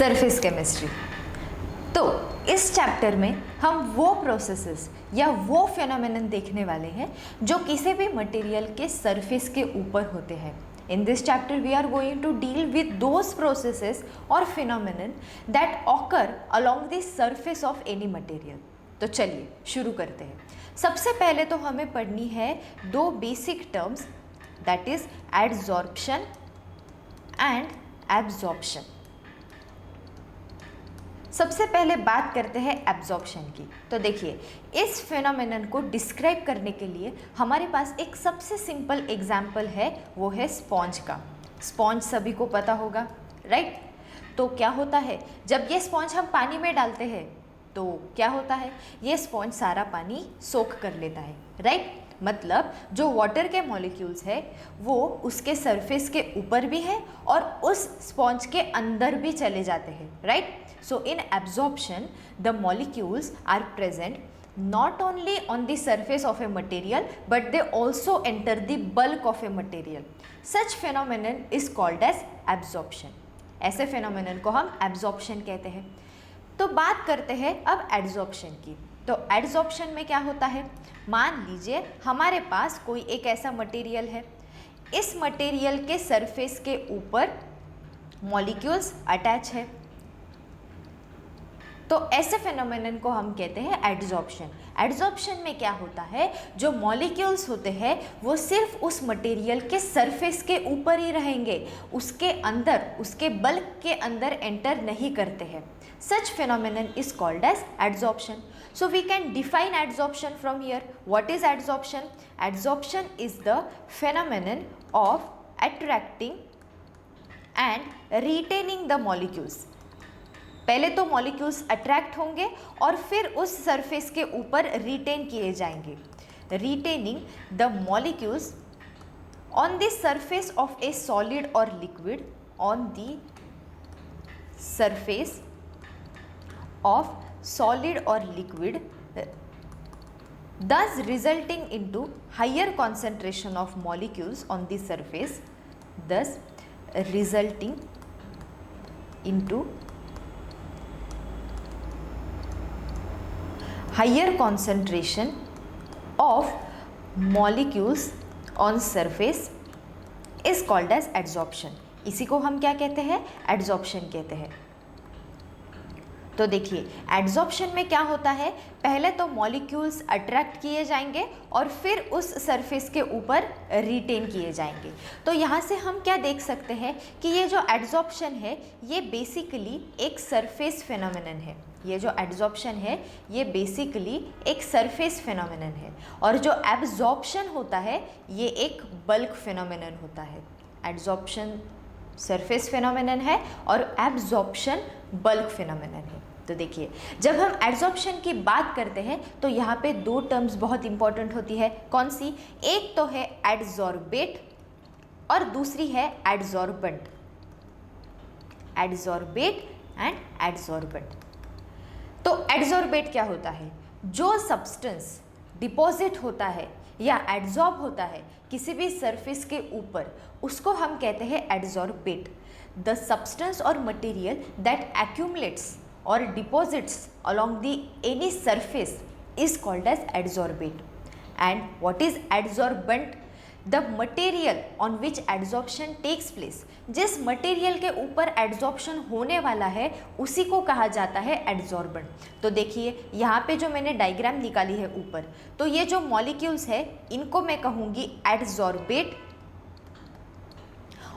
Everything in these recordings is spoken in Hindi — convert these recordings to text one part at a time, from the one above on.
Surface chemistry. तो इस चैप्टर में हम वो प्रोसेसेस या वो फिनोमेनन देखने वाले हैं जो किसी भी मटेरियल के सरफेस के ऊपर होते हैं। In this chapter we are going to deal with those processes or phenomenon that occur along the surface of any material। तो चलिए शुरू करते हैं। सबसे पहले तो हमें पढ़नी है दो basic terms, that is adsorption and absorption. सबसे पहले बात करते हैं एब्जॉर्प्शन की। तो देखिए, इस फिनोमेनन को डिस्क्राइब करने के लिए हमारे पास एक सबसे सिंपल एग्जाम्पल है, वो है स्पॉन्ज का। स्पॉन्ज सभी को पता होगा, राइट? तो क्या होता है जब ये स्पॉन्ज हम पानी में डालते हैं तो क्या होता है, ये स्पॉन्ज सारा पानी सोख कर लेता है, राइट? मतलब जो वाटर के मॉलिक्यूल्स है वो उसके सरफेस के ऊपर भी है और उस स्पॉन्ज के अंदर भी चले जाते हैं, right? So in absorption, the molecules are present not only on the surface of a material but they also enter the bulk of a material. Such phenomenon is called as absorption. ऐसे phenomenon को हम absorption कहते हैं। तो बात करते हैं अब adsorption की। तो adsorption में क्या होता है, मान लीजिए हमारे पास कोई एक ऐसा मटेरियल है, इस मटेरियल के सरफेस के ऊपर मॉलिक्यूल्स अटैच है, तो ऐसे फिनोमेनन को हम कहते हैं एडजॉर्प्शन। एडजॉर्प्शन में क्या होता है, जो मॉलिक्यूल्स होते हैं वो सिर्फ उस मटेरियल के सरफेस के ऊपर ही रहेंगे, उसके अंदर, उसके बल्क के अंदर एंटर नहीं करते हैं। Such phenomenon is called as adsorption. So we can define adsorption from here. What is adsorption? Adsorption is the phenomenon of attracting and retaining the molecules. पहले तो मॉलिक्यूल्स अट्रैक्ट होंगे और फिर उस सरफेस के ऊपर रिटेन किए जाएंगे। Retaining the molecules on the surface of a solid or liquid, on the surface of solid or liquid, thus resulting into higher concentration of molecules on the surface, thus resulting into higher concentration of molecules on surface is called as adsorption। इसी को हम क्या कहते हैं, एडजॉर्प्शन कहते हैं। तो देखिए, एडजॉर्प्शन में क्या होता है, पहले तो मॉलिक्यूल्स अट्रैक्ट किए जाएंगे और फिर उस सरफेस के ऊपर रिटेन किए जाएंगे। तो यहाँ से हम क्या देख सकते हैं कि ये जो एडजॉर्प्शन है ये बेसिकली एक सरफेस फिनोमेनन है। ये जो एडजॉर्प्शन है ये बेसिकली एक सरफेस फिनोमेनन है, और जो एब्जॉर्प्शन होता है ये एक बल्क फिनोमेनन होता है। एडजॉर्प्शन सरफेस फिनोमेनन है और एब्जॉर्प्शन बल्क फिनोमेनन है। तो देखिए, जब हम एडजॉर्प्शन की बात करते हैं तो यहाँ पे दो टर्म्स बहुत इंपॉर्टेंट होती है। कौन सी? एक तो है एडजॉर्बेट और दूसरी है एडजॉर्बेंट। Adsorbate and adsorbent. तो एडजॉर्बेट क्या होता है, जो सब्सटेंस डिपॉजिट होता है या एडजॉर्ब होता है किसी भी सरफेस के ऊपर, उसको हम कहते हैं एडजॉर्बेट। द सब्सटेंस और मटेरियल दैट एक्यूमुलेट्स और deposits along the any surface is called as adsorbate. And what is adsorbent? The material on which adsorption takes place. जिस मटेरियल के ऊपर एडजॉर्प्शन होने वाला है उसी को कहा जाता है एडजॉर्बेंट। तो देखिए, यहाँ पे जो मैंने डायग्राम निकाली है ऊपर, तो ये जो मॉलिक्यूल्स है इनको मैं कहूँगी एडजॉर्बेट,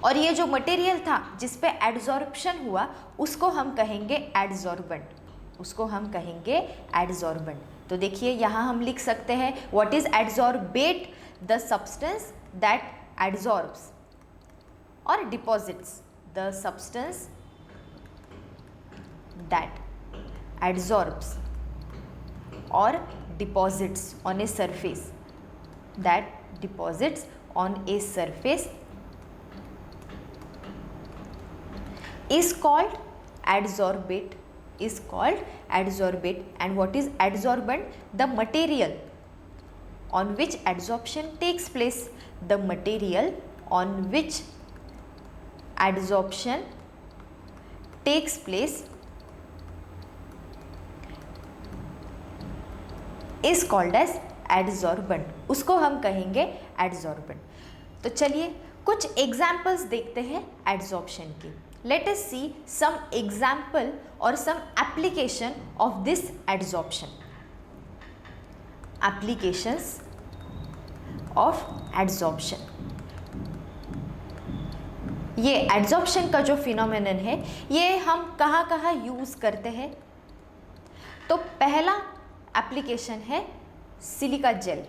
और ये जो मटेरियल था जिस पे एडजॉर्प्शन हुआ उसको हम कहेंगे एडजॉर्बेंट। उसको हम कहेंगे एडजॉर्बेंट। तो देखिए, यहाँ हम लिख सकते हैं what is adsorbate? The substance that adsorbs or deposits, the substance that adsorbs or deposits on a surface, that deposits on a surface is called adsorbate, is called adsorbate. And what is adsorbent? The material on which adsorption takes place, the material on which adsorption takes place is called as adsorbent, उसको हम कहेंगे adsorbent। तो चलिए कुछ एग्जाम्पल्स देखते हैं एड्सॉर्प्शन की। लेट अस सी सम एग्जाम्पल और some application of this adsorption. Applications of adsorption, ये एड्सॉर्प्शन का जो फिनोमेनन है ये हम कहाँ कहाँ यूज़ करते हैं। तो पहला एप्लीकेशन है सिलिका जेल।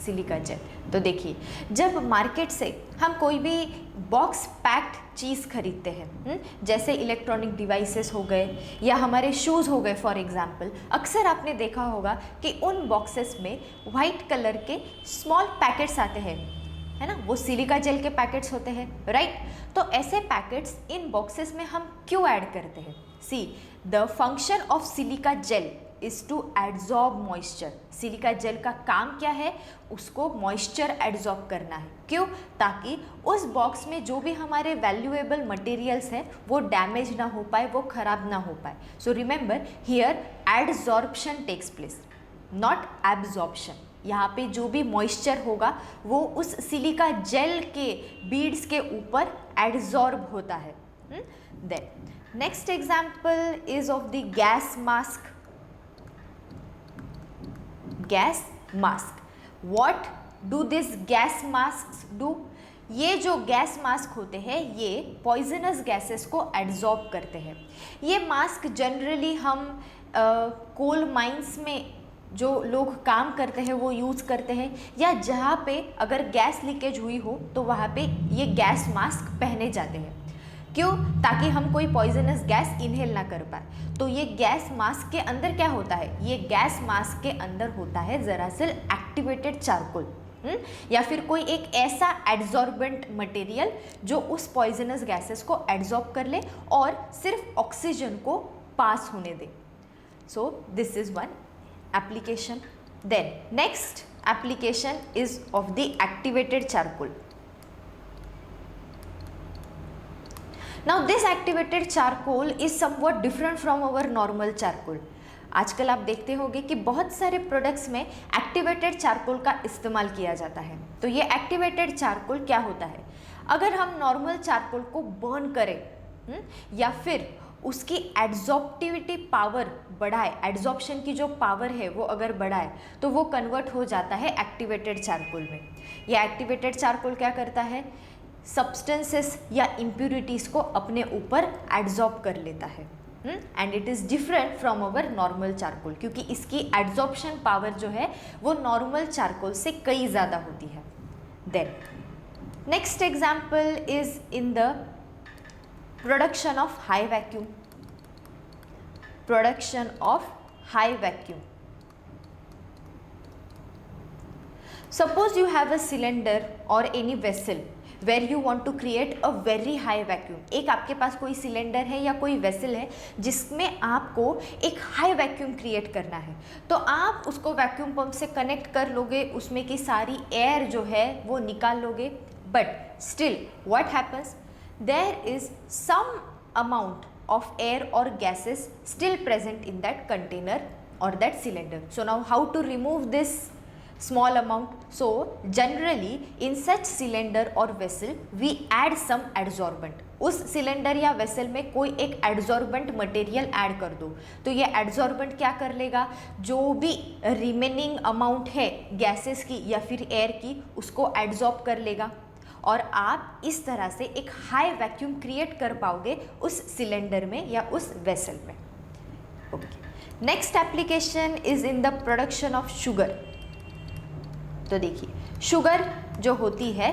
सिलिका जेल, तो देखिए जब मार्केट से हम कोई भी बॉक्स पैक्ड चीज़ खरीदते हैं, जैसे इलेक्ट्रॉनिक डिवाइसेस हो गए या हमारे शूज़ हो गए फॉर एग्जांपल, अक्सर आपने देखा होगा कि उन बॉक्सेस में वाइट कलर के स्मॉल पैकेट्स आते हैं, है ना, वो सिलिका जेल के पैकेट्स होते हैं, राइट। तो ऐसे पैकेट्स इन बॉक्सेस में हम क्यों ऐड करते हैं? See the function of silica gel is to adsorb moisture. Silica gel का काम क्या है? उसको मॉइस्चर एड्जॉर्ब करना है। क्यों? ताकि उस बॉक्स में जो भी हमारे वैल्यूएबल मटेरियल्स हैं वो डैमेज ना हो पाए, वो खराब ना हो पाए। So remember here adsorption takes place, not absorption. यहाँ पे जो भी मॉइस्चर होगा वो उस सिलिका जेल के बीड्स के ऊपर एड्जॉर्ब होता है। Then next example is of the gas mask. Gas mask, what do this gas mask do? ये जो गैस मास्क होते हैं ये पॉइजनस गैसेस को एड्जॉर्ब करते हैं। ये मास्क जनरली हम कोल माइंस में जो लोग काम करते हैं वो यूज़ करते हैं, या जहाँ पे अगर गैस लीकेज हुई हो तो वहाँ पे ये गैस मास्क पहने जाते हैं। क्यों? ताकि हम कोई पॉइजनस गैस इनहेल ना कर पाए। तो ये गैस मास्क के अंदर क्या होता है? ये गैस मास्क के अंदर होता है दरअसल एक्टिवेटेड चारकोल, या फिर कोई एक ऐसा एड्जॉर्बेंट मटेरियल जो उस पॉइजनस गैसेस को एड्जॉर्ब कर ले और सिर्फ ऑक्सीजन को पास होने दे। So this is one application. Then next application is of the activated charcoal. Now this activated charcoal is somewhat different from our normal charcoal. आजकल आप देखते होंगे कि बहुत सारे प्रोडक्ट्स में एक्टिवेटेड चारकोल का इस्तेमाल किया जाता है। तो ये एक्टिवेटेड चारकोल क्या होता है? अगर हम नॉर्मल चारकोल को बर्न करें या फिर उसकी एड्जॉर्प्टिविटी पावर बढ़ाए, एड्जॉर्प्शन की जो पावर है वो अगर बढ़ाए तो वो कन्वर्ट हो जाता है एक्टिवेटेड चारकोल में। ये एक्टिवेटेड चारकोल क्या करता है? सब्सटेंसेस या इम्प्यूरिटीज़ को अपने ऊपर एड्जॉर्ब कर लेता है, and it is different from our normal charcoal, क्योंकि इसकी एड्जॉर्प्शन पावर जो है वो नॉर्मल चारकोल से कई ज़्यादा होती है। Then next example is in the production of high vacuum. Production of high vacuum. Suppose you have a cylinder or any vessel where you want to create a very high vacuum. एक आपके पास कोई सिलेंडर है या कोई वेसल है जिसमें आपको एक हाई वैक्यूम क्रिएट करना है। तो आप उसको वैक्यूम पंप से कनेक्ट कर लोगे, उसमें की सारी एयर जो है वो निकाल लोगे, but still what happens? There is some amount of air or gases still present in that container or that cylinder. So now how to remove this small amount? So generally in such cylinder or vessel we add some adsorbent. उस सिलेंडर या वेसल में कोई एक एड्जॉर्बेंट मटेरियल ऐड कर दो, तो ये एड्जॉर्बेंट क्या कर लेगा? जो भी रिमेनिंग अमाउंट है गैसेस की या फिर एयर की उसको एड्जॉर्ब कर लेगा और आप इस तरह से एक हाई वैक्यूम क्रिएट कर पाओगे उस सिलेंडर में या उस वेसल में। Okay, next application is in the production of sugar. तो देखिए शुगर जो होती है,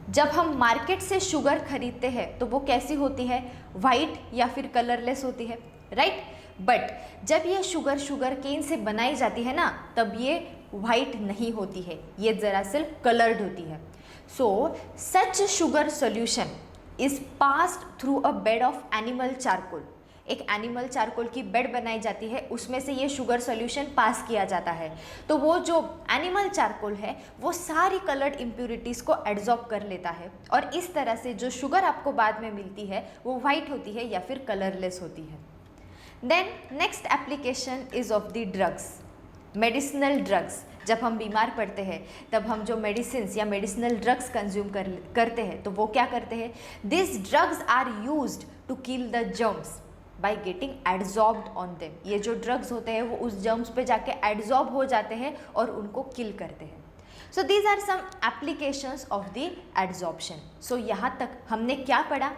जब हम मार्केट से शुगर खरीदते हैं तो वो कैसी होती है? वाइट या फिर कलरलेस होती है, राइट। बट जब ये शुगर केन से बनाई जाती है ना, तब ये वाइट नहीं होती है, ये दरअसल कलर्ड होती है। So such sugar solution is passed through a bed of animal charcoal एक एनिमल चारकोल की बेड बनाई जाती है, उसमें से ये शुगर सॉल्यूशन पास किया जाता है, तो वो जो एनिमल चारकोल है वो सारी कलर्ड इम्प्यूरिटीज़ को एब्जॉर्ब कर लेता है और इस तरह से जो शुगर आपको बाद में मिलती है वो वाइट होती है या फिर कलरलेस होती है। Then next application is of the drugs, medicinal drugs. जब हम बीमार पड़ते हैं तब हम जो मेडिसिन्स या मेडिसिनल ड्रग्स कंज्यूम करते हैं तो वो क्या करते हैं, this drugs are used to kill the germs by getting adsorbed on them. ये जो ड्रग्स होते हैं वो उस जर्म्स पे जाके एड्जॉर्ब हो जाते हैं और उनको किल करते हैं। So these are some applications of the adsorption. So यहाँ तक हमने क्या पढ़ा,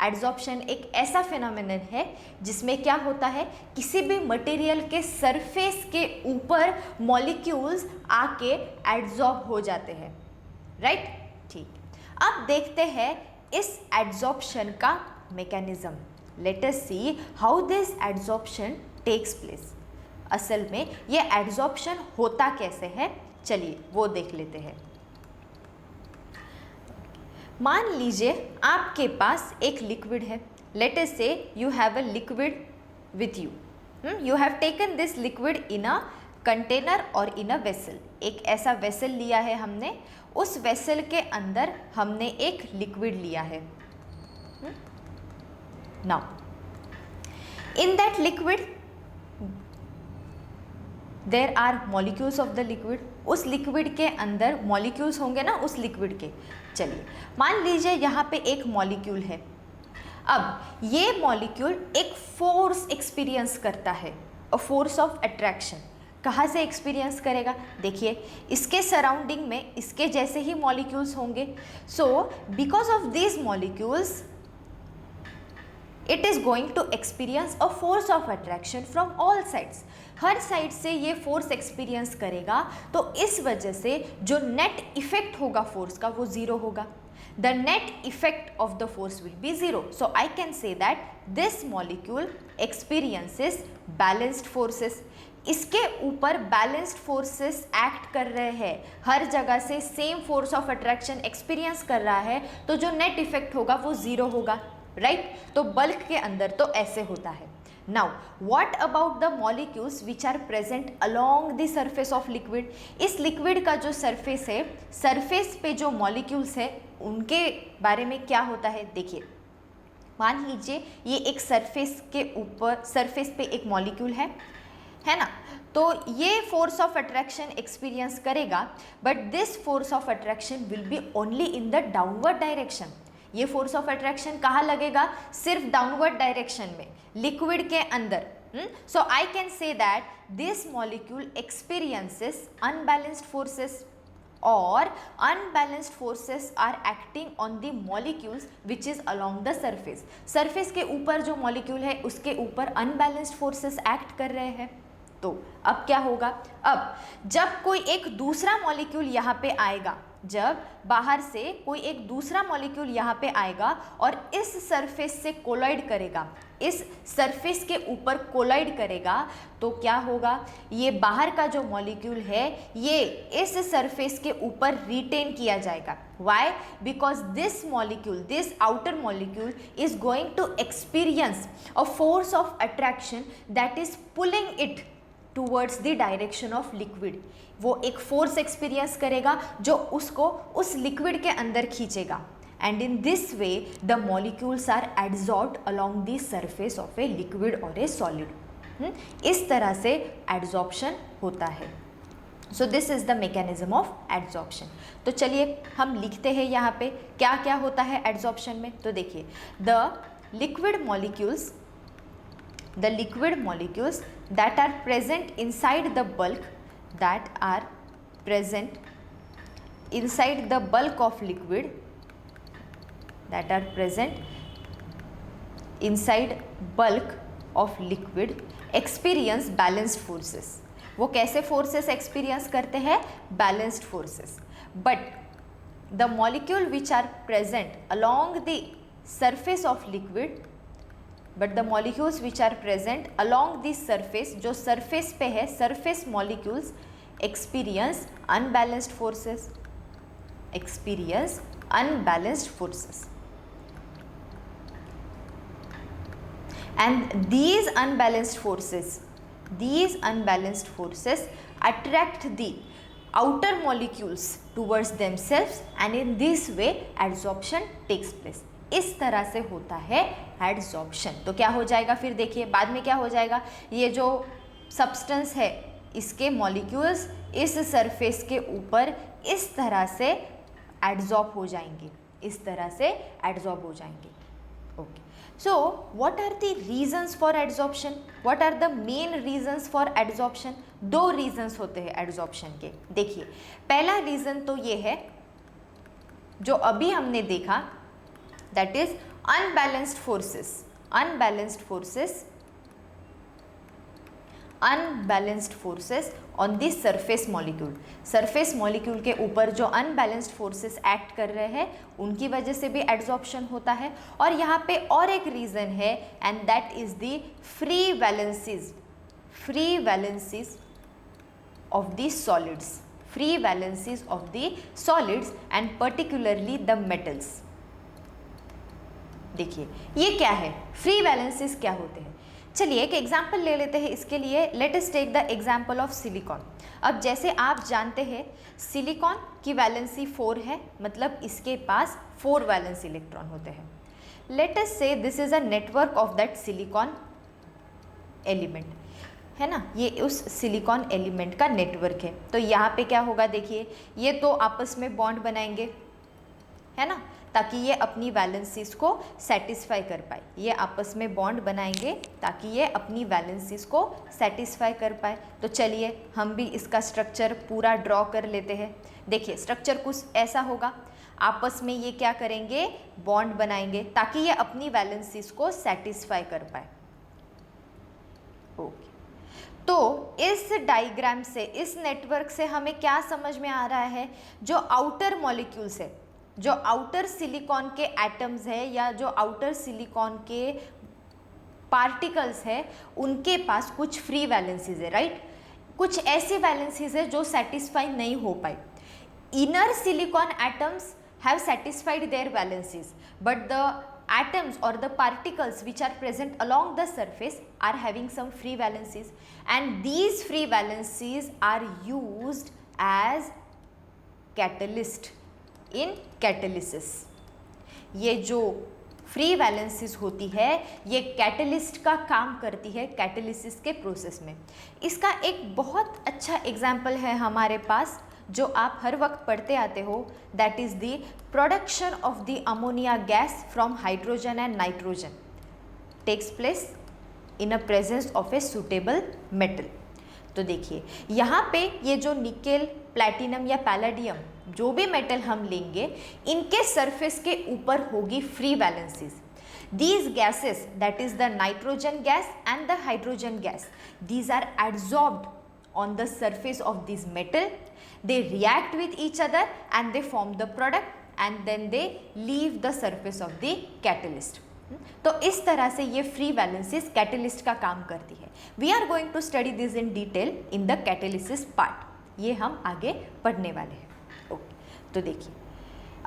एड्जॉर्प्शन एक ऐसा फिनोमेनन है जिसमें क्या होता है, किसी भी मटेरियल के सरफेस के ऊपर मॉलिक्यूल्स आके एड्जॉर्ब हो जाते हैं, राइट। ठीक, अब देखते हैं इस एड्जॉर्प्शन का mechanism. Let us see how this adsorption takes place. असल में ये एड्जॉर्प्शन होता कैसे है, चलिए वो देख लेते हैं। मान लीजिए आपके पास एक लिक्विड है, लेट अस से you have a liquid with you, you have taken this liquid in a container और इन अ वेसल। एक ऐसा वेसल लिया है हमने, उस वेसल के अंदर हमने एक लिक्विड लिया है। Now in that liquid there are molecules of the liquid. उस लिक्विड के अंदर मॉलिक्यूल्स होंगे ना उस लिक्विड के। चलिए मान लीजिए यहाँ पे एक मॉलिक्यूल है। अब ये मॉलिक्यूल एक फोर्स एक्सपीरियंस करता है, अ फोर्स ऑफ अट्रैक्शन। कहाँ से एक्सपीरियंस करेगा, देखिए इसके सराउंडिंग में इसके जैसे ही मॉलिक्यूल्स होंगे। So because of these molecules it is going to experience a force of attraction from all sides. हर साइड से ये फोर्स एक्सपीरियंस करेगा, तो इस वजह से जो नेट इफेक्ट होगा फोर्स का वो ज़ीरो होगा। The net effect of the force will be zero. So I can say that this molecule experiences balanced forces. इसके ऊपर बैलेंस्ड फोर्सेस एक्ट कर रहे हैं, हर जगह से same force of attraction experience कर रहा है, तो जो नेट इफेक्ट होगा वो ज़ीरो होगा, राइट। तो बल्क के अंदर तो ऐसे होता है। Now what about the molecules which are present along the surface of liquid. इस लिक्विड का जो सरफेस है, सरफेस पे जो मॉलिक्यूल्स है उनके बारे में क्या होता है, देखिए मान लीजिए ये एक सरफेस के ऊपर, सरफेस पे एक मॉलिक्यूल है ना, तो ये फोर्स ऑफ अट्रैक्शन एक्सपीरियंस करेगा, but this force of attraction will be only in the downward direction. ये फोर्स ऑफ अट्रैक्शन कहाँ लगेगा, सिर्फ डाउनवर्ड डायरेक्शन में, लिक्विड के अंदर। So I can say that this molecule experiences unbalanced forces, और unbalanced forces are acting on the molecules which is along the surface. Surface के ऊपर जो मॉलिक्यूल है उसके ऊपर अनबैलेंस्ड फोर्सेस एक्ट कर रहे हैं। तो अब क्या होगा, अब जब कोई एक दूसरा मॉलिक्यूल यहाँ पे आएगा, जब बाहर से कोई एक दूसरा मॉलिक्यूल यहाँ पे आएगा और इस सरफेस से कोलाइड करेगा, इस सरफेस के ऊपर कोलाइड करेगा, तो क्या होगा, ये बाहर का जो मॉलिक्यूल है ये इस सरफेस के ऊपर रिटेन किया जाएगा। Why, because this molecule, this outer molecule is going to experience a force of attraction that is pulling it towards the direction of liquid. वो एक फोर्स एक्सपीरियंस करेगा जो उसको उस लिक्विड के अंदर खींचेगा, and in this way the molecules are adsorbed along the surface of a liquid और ए सॉलिड। इस तरह से एड्जॉर्प्शन होता है। So this is the mechanism of adsorption. तो चलिए हम लिखते हैं यहाँ पे क्या क्या होता है एड्जॉर्प्शन में। तो देखिए, the liquid molecules that are present inside the bulk, that are present inside the bulk of liquid, that are present inside bulk of liquid experience balanced forces। वो कैसे फोर्सेस एक्सपीरियंस करते हैं, balanced forces. But the molecule which are present along the surface of liquid, but the molecules which are present along this surface, जो सरफेस पे है, surface molecules experience unbalanced forces, and these unbalanced forces attract the outer molecules towards themselves and in this way adsorption takes place. इस तरह से होता है एडसॉर्प्शन. तो क्या हो जाएगा फिर देखिए बाद में क्या हो जाएगा, ये जो सब्सटेंस है इसके मॉलिक्यूल्स इस सरफेस के ऊपर इस तरह से एडजॉर्ब हो जाएंगे, इस तरह से एडजॉर्ब हो जाएंगे. Okay, so what are the reasons for adsorption, what are the main reasons for adsorption. दो रीजंस होते हैं एडजॉर्प्शन के. देखिए पहला रीजन तो ये है जो अभी हमने देखा, that is unbalanced forces on the surface molecule के ऊपर जो अनबैलेंस्ड फोर्सेस एक्ट कर रहे हैं उनकी वजह से भी एडजॉर्प्शन होता है. और यहाँ पे और एक रीज़न है and that is the free valencies of the solids and particularly the metals. देखिए ये क्या है, फ्री वैलेंसीज क्या होते हैं. चलिए एक एग्जाम्पल ले लेते हैं इसके लिए. Let us take the example of silicon. अब जैसे आप जानते हैं सिलिकॉन की वैलेंसी 4 है, मतलब इसके पास 4 वैलेंस इलेक्ट्रॉन होते हैं. लेट अस से this is a network of that silicon element, है ना, ये उस सिलिकॉन एलिमेंट का नेटवर्क है. तो यहाँ पे क्या होगा, देखिए ये तो आपस में बॉन्ड बनाएंगे, है ना, ताकि ये अपनी वैलेंसीज को सेटिस्फाई कर पाए. ये आपस में बॉन्ड बनाएंगे ताकि ये अपनी वैलेंसीज को सेटिस्फाई कर पाए. तो चलिए हम भी इसका स्ट्रक्चर पूरा ड्रॉ कर लेते हैं. देखिए स्ट्रक्चर कुछ ऐसा होगा, आपस में ये क्या करेंगे, बॉन्ड बनाएंगे ताकि ये अपनी वैलेंसीज को सेटिस्फाई कर पाए. ओके, तो इस डायग्राम से, इस नेटवर्क से हमें क्या समझ में आ रहा है, जो आउटर मॉलिक्यूल्स है, जो आउटर सिलिकॉन के एटम्स है या जो आउटर सिलिकॉन के पार्टिकल्स है उनके पास कुछ फ्री वैलेंसीज है, राइट. कुछ ऐसी वैलेंसीज है जो सेटिस्फाई नहीं हो पाई. Inner silicon atoms have satisfied their valencies but the atoms or the particles which are present along the surface are having some free valencies and these free valencies are used as catalyst in catalysis. ये जो फ्री वैलेंसीज होती है ये कैटलिस्ट का काम करती है कैटलिसिस के प्रोसेस में. इसका एक बहुत अच्छा एग्जाम्पल है हमारे पास जो आप हर वक्त पढ़ते आते हो, that is the production of the ammonia gas from hydrogen and nitrogen takes place in a presence of a suitable metal. तो देखिए यहाँ पे ये जो निकेल, प्लैटिनम या पैलेडियम जो भी मेटल हम लेंगे इनके सरफेस के ऊपर होगी free valencies. These gases, that is the nitrogen gas and the hydrogen gas, these are adsorbed on the surface of this metal. They react with each other and they form the product and then they leave the surface of the catalyst. तो इस तरह से ये फ्री वैलेंसीज कैटलिस्ट का काम करती है. We are going to study this in detail in the catalysis part. ये हम आगे पढ़ने वाले हैं. ओके, तो देखिए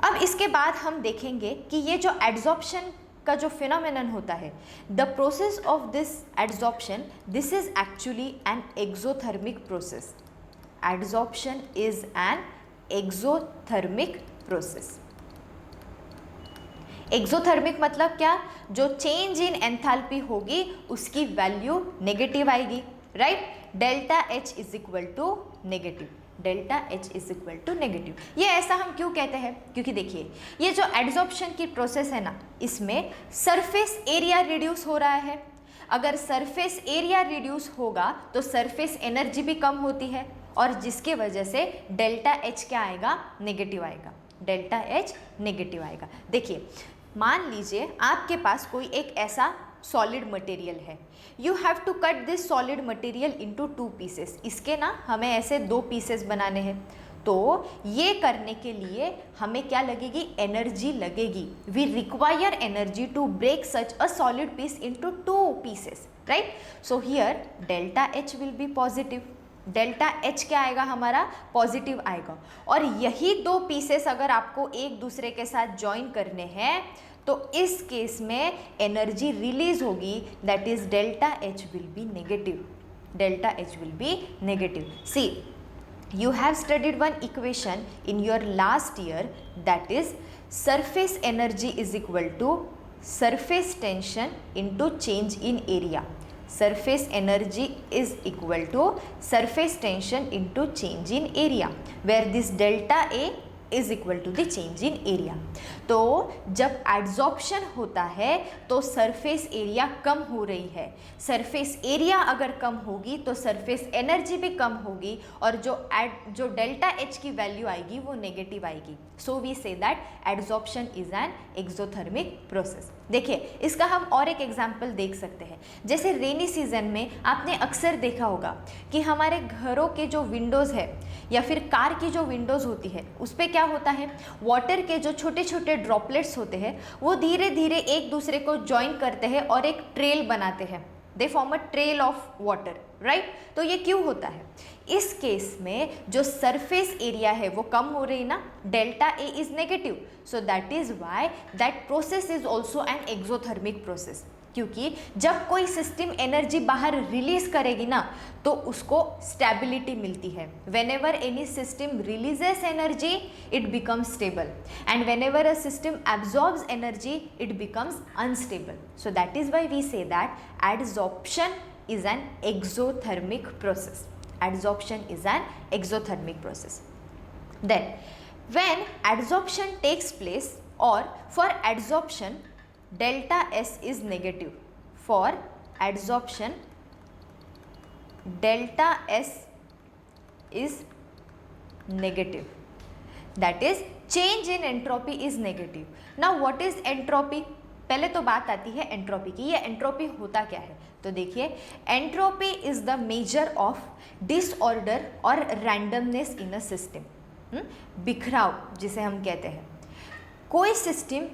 अब इसके बाद हम देखेंगे कि ये जो एड्सॉर्प्शन का जो फिनोमेनन होता है, the process of this adsorption, this is actually an exothermic process. Adsorption is an exothermic process. Exothermic मतलब क्या, जो चेंज इन एंथैल्पी होगी उसकी वैल्यू नेगेटिव आएगी, right. Delta H is equal to negative. Delta H is equal to negative. ये ऐसा हम क्यों कहते हैं, क्योंकि देखिए ये जो एड्सॉर्प्शन की प्रोसेस है ना, इसमें सरफेस एरिया रिड्यूस हो रहा है. अगर सरफेस एरिया रिड्यूस होगा तो सरफेस एनर्जी भी कम होती है और जिसके वजह से डेल्टा एच क्या आएगा, नेगेटिव आएगा. डेल्टा एच नेगेटिव आएगा. देखिए मान लीजिए आपके पास कोई एक ऐसा सॉलिड मटेरियल है. You have to cut this solid material into 2 pieces. इसके ना हमें ऐसे 2 पीसेस बनाने हैं. तो ये करने के लिए हमें क्या लगेगी, एनर्जी लगेगी. We require energy to break such a solid piece into 2 pieces, right. So here delta H will be positive. Delta H क्या आएगा हमारा, पॉजिटिव आएगा। और यही दो पीसेस अगर आपको एक दूसरे के साथ ज्वाइन करने हैं तो इस केस में एनर्जी रिलीज होगी, that is delta H will be negative, delta H will be negative. See, you have studied one equation in your last year, that is surface energy is equal to surface tension into change in area. Surface energy is equal to surface tension into change in area, where this delta A is equal to the change in area. तो जब एड्जॉर्प्शन होता है तो सरफेस एरिया कम हो रही है, सरफेस एरिया अगर कम होगी तो सरफेस एनर्जी भी कम होगी और जो डेल्टा एच की वैल्यू आएगी वो नेगेटिव आएगी। So we say that adsorption is an exothermic process. देखिए इसका हम और एक एग्जाम्पल देख सकते हैं। जैसे रेनी सीजन में आपने अक्सर देखा होगा कि हमारे घरों के जो विंडोज़ है या फिर कार की जो विंडोज़ होती है उस पर क्या होता है, वाटर के जो छोटे छोटे ड्रॉपलेट्स होते हैं वो धीरे धीरे एक दूसरे को ज्वाइन करते हैं और एक ट्रेल बनाते हैं, they form a trail of water, right. तो ये क्यों होता है, इस केस में जो सरफेस एरिया है वो कम हो रही ना, delta A is negative, so that is why that process is also an exothermic process. क्योंकि जब कोई सिस्टम एनर्जी बाहर रिलीज करेगी ना तो उसको स्टेबिलिटी मिलती है। Whenever any system releases energy it becomes stable and whenever a system absorbs energy it becomes unstable. So that is why we say that adsorption is an exothermic process. Adsorption is an exothermic process. Then when adsorption takes place, or for adsorption delta S is negative, for adsorption delta S is negative, that is change in entropy is negative. Now what is entropy? पहले तो बात आती है एंट्रोपी की। ये एंट्रोपी होता क्या है, तो देखिए entropy is the measure of disorder और रैंडमनेस इन अ सिस्टम। बिखराव जिसे हम कहते हैं, कोई सिस्टम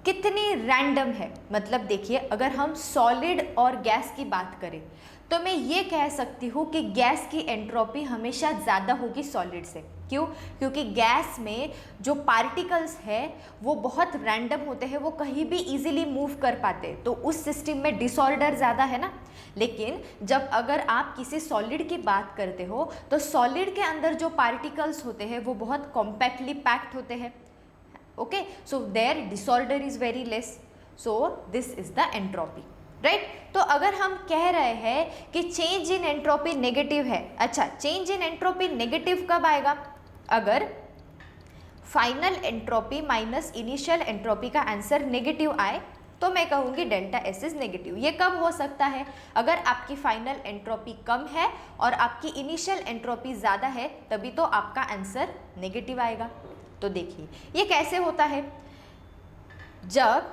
कितनी रैंडम है, मतलब देखिए अगर हम सॉलिड और गैस की बात करें तो मैं ये कह सकती हूँ कि गैस की एंट्रोपी हमेशा ज़्यादा होगी सॉलिड से। क्यों? क्योंकि गैस में जो पार्टिकल्स है वो बहुत रैंडम होते हैं, वो कहीं भी इजीली मूव कर पाते हैं, तो उस सिस्टम में डिसऑर्डर ज़्यादा है ना। लेकिन जब अगर आप किसी सॉलिड की बात करते हो तो सॉलिड के अंदर जो पार्टिकल्स होते हैं वो बहुत कॉम्पैक्टली पैक्ड होते हैं। Okay, so their disorder is very less, so this is the entropy, right. तो अगर हम कह रहे हैं कि चेंज इन एंट्रोपी नेगेटिव है, अच्छा चेंज इन एंट्रोपी नेगेटिव कब आएगा, अगर final entropy minus initial entropy का आंसर नेगेटिव आए तो मैं कहूँगी डेल्टा एस इज नेगेटिव। ये कब हो सकता है, अगर आपकी फाइनल एंट्रोपी कम है और आपकी इनिशियल एंट्रोपी ज़्यादा है, तभी तो आपका आंसर नेगेटिव आएगा। तो देखिए ये कैसे होता है, जब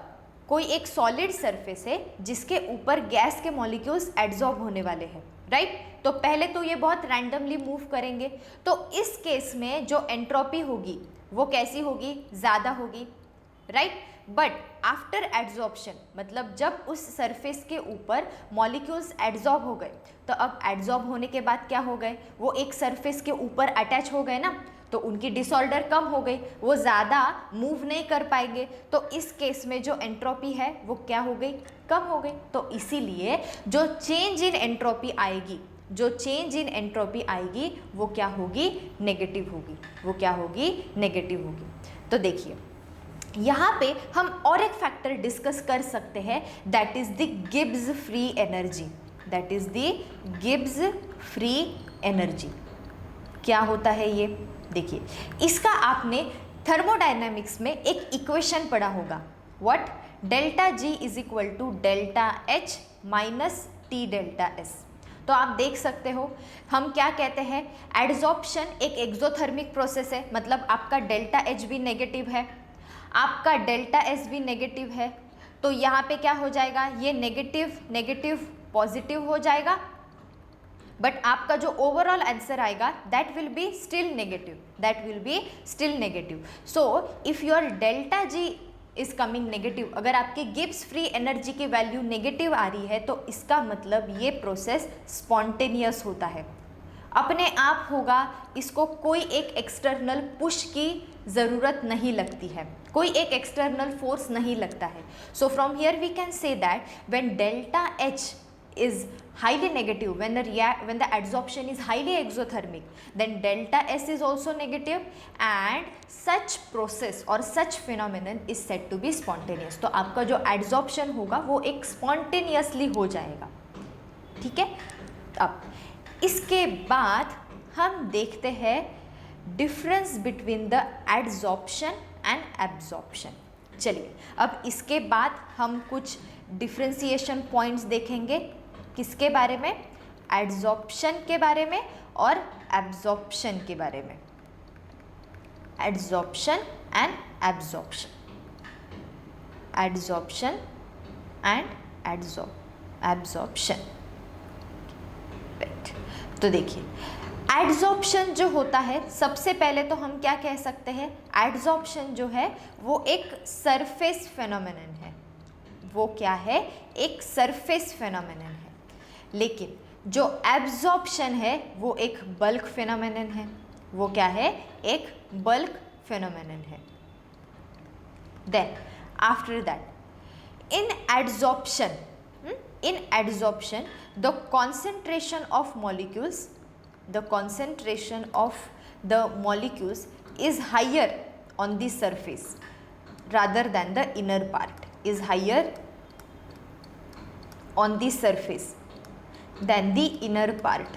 कोई एक सॉलिड सरफेस है जिसके ऊपर गैस के मॉलिक्यूल्स एड्जॉर्ब होने वाले हैं, राइट। तो पहले तो ये बहुत रैंडमली मूव करेंगे, तो इस केस में जो एंट्रोपी होगी वो कैसी होगी, ज़्यादा होगी, राइट। बट आफ्टर एड्जॉर्प्शन, मतलब जब उस सरफेस के ऊपर मॉलिक्यूल्स एड्जॉर्ब हो गए, तो अब एड्जॉर्ब होने के बाद क्या हो गए, वो एक सरफेस के ऊपर अटैच हो गए ना, तो उनकी डिसऑर्डर कम हो गई, वो ज़्यादा मूव नहीं कर पाएंगे, तो इस केस में जो एंट्रोपी है वो क्या हो गई, कम हो गई। तो इसीलिए जो चेंज इन एंट्रोपी आएगी, जो चेंज इन एंट्रोपी आएगी वो क्या होगी, नेगेटिव होगी, वो क्या होगी, नेगेटिव होगी। तो देखिए यहाँ पे हम और एक फैक्टर डिस्कस कर सकते हैं, that is the Gibbs free energy, that is the Gibbs free energy. क्या होता है ये, देखिए इसका आपने थर्मोडायनेमिक्स में एक इक्वेशन पढ़ा होगा, what, delta G is equal to delta H minus T delta S. तो आप देख सकते हो हम क्या कहते हैं, एड्जॉर्प्शन एक एक्सोथर्मिक प्रोसेस है, मतलब आपका डेल्टा एच भी नेगेटिव है, आपका डेल्टा एस भी नेगेटिव है, तो यहाँ पे क्या हो जाएगा, ये नेगेटिव नेगेटिव पॉजिटिव हो जाएगा, बट आपका जो ओवरऑल आंसर आएगा that will be still negative, that will be still negative. So if your delta G is coming negative, अगर आपकी गिब्स फ्री एनर्जी की वैल्यू नेगेटिव आ रही है तो इसका मतलब ये प्रोसेस स्पॉन्टेनियस होता है। अपने आप होगा, इसको कोई एक एक्सटर्नल पुश की ज़रूरत नहीं लगती है, कोई एक एक्सटर्नल फोर्स नहीं लगता है. So from here we can say that when delta H is highly negative, when the adsorption is highly exothermic, then delta S is also negative and such process or such phenomenon is said to be spontaneous. तो आपका जो adsorption होगा वो एक spontaneously हो जाएगा. ठीक है. अब इसके बाद हम देखते हैं difference between the adsorption and absorption. चलिए अब इसके बाद हम कुछ डिफ्रेंसिएशन पॉइंट्स देखेंगे. किसके बारे में? एडजॉर्प्शन के बारे में और एब्जॉर्प्शन के बारे में. Adsorption and absorption, adsorption and absorption. Right. तो देखिए एडजॉर्प्शन जो होता है, सबसे पहले तो हम क्या कह सकते हैं, एडजॉर्प्शन जो है वो एक सरफेस फेनोमेनन है. वो क्या है? एक सरफेस फेनोमेनन है. लेकिन जो एब्जॉर्प्शन है वो एक बल्क फेनोमेनन है. वो क्या है? एक बल्क फेनोमेनन है. Then after that in adsorption the concentration of the molecules is higher on the surface rather than the inner part, is higher on the surface than the inner part,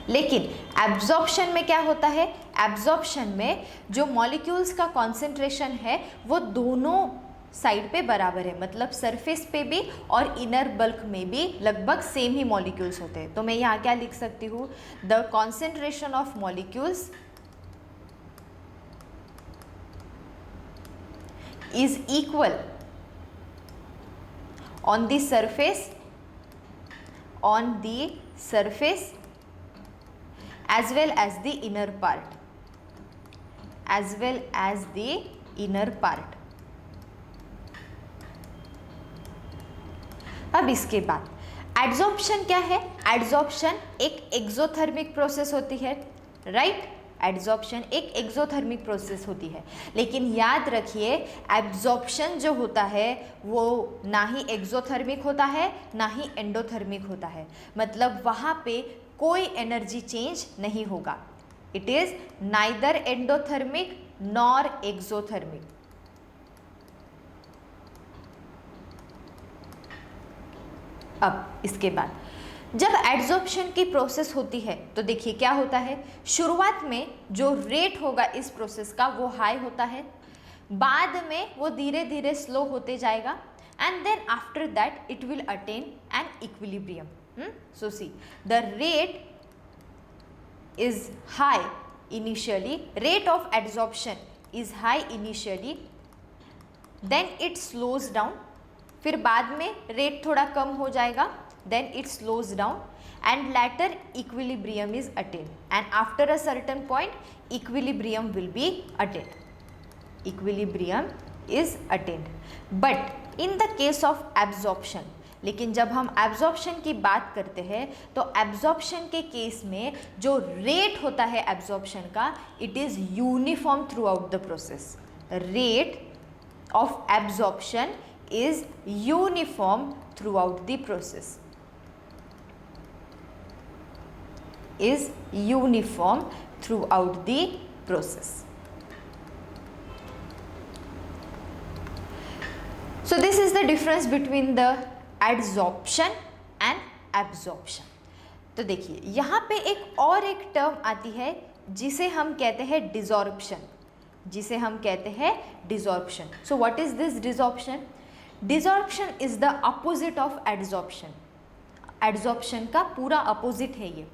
लेकिन एब्जॉर्प्शन में क्या होता है? एब्जॉर्प्शन में जो मॉलिक्यूल्स का कॉन्सेंट्रेशन है वो दोनों साइड पे बराबर है, मतलब सरफेस पे भी और इनर बल्क में भी लगभग सेम ही मॉलिक्यूल्स होते हैं. तो मैं यहाँ क्या लिख सकती हूँ? The concentration of molecules is equal on the surface as well as the inner part. अब इसके बाद एडजॉर्प्शन क्या है? एडजॉर्प्शन एक एक्सोथर्मिक प्रोसेस होती है. राइट. एडजॉर्प्शन एक एक्सोथर्मिक प्रोसेस होती है. लेकिन याद रखिए एब्जॉर्प्शन जो होता है वो ना ही एक्सोथर्मिक होता है ना ही एंडोथर्मिक होता है, मतलब वहाँ पे कोई एनर्जी चेंज नहीं होगा. It is neither endothermic nor exothermic. अब इसके बाद जब एडजॉर्प्शन की प्रोसेस होती है तो देखिए क्या होता है. शुरुआत में जो रेट होगा इस प्रोसेस का वो हाई होता है, बाद में वो धीरे धीरे स्लो होते जाएगा and then after that it will attain an equilibrium. So see the rate is high initially, rate of adsorption is high initially, then it slows down, फिर बाद में रेट थोड़ा कम हो जाएगा, then it slows down and later equilibrium is attained, and after a certain point equilibrium will be attained. Equilibrium is attained. But in the case of absorption, लेकिन जब हम एब्जॉर्प्शन की बात करते हैं तो एब्जॉर्प्शन के केस में जो रेट होता है एब्जॉर्प्शन का, it is uniform through out the process. Rate of absorption is uniform through out the process. is uniform throughout the process. So this is the difference between the adsorption and absorption. तो देखिए यहाँ पे एक टर्म आती है जिसे हम कहते हैं desorption. So what is this desorption? Desorption is the opposite of adsorption. Adsorption का पूरा अपोजिट है ये.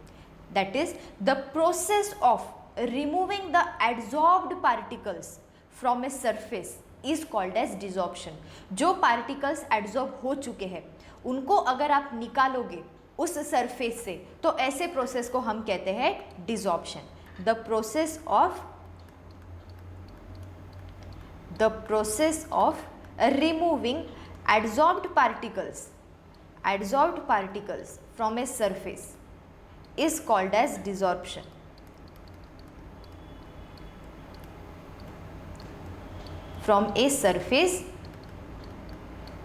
That is the process of removing the adsorbed particles from a surface is called as desorption. जो particles adsorb हो चुके हैं उनको अगर आप निकालोगे उस सरफेस से तो ऐसे प्रोसेस को हम कहते हैं desorption. The process of removing adsorbed particles from a surface is called as desorption. From a surface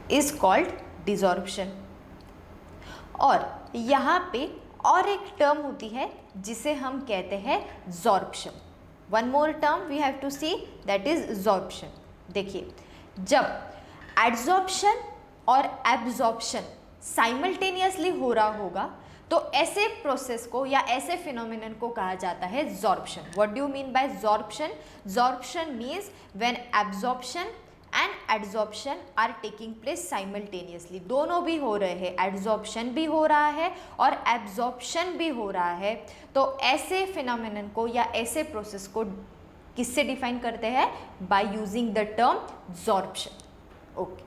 is called desorption. और यहाँ पे और एक टर्म होती है जिसे हम कहते हैं sorption. One more term we have to see, that is sorption. देखिए, जब एड्सॉर्प्शन और एब्जॉर्प्शन साइमल्टेनियसली हो रहा होगा तो ऐसे प्रोसेस को या ऐसे फिनोमिनन को कहा जाता है sorption. What do you mean by sorption? Sorption means when absorption and adsorption are taking place simultaneously. दोनों भी हो रहे हैं, एड्सॉर्प्शन भी हो रहा है और एब्जॉर्प्शन भी हो रहा है. तो ऐसे फिनोमिनन को या ऐसे प्रोसेस को किससे डिफाइन करते हैं? By using the term sorption. Okay.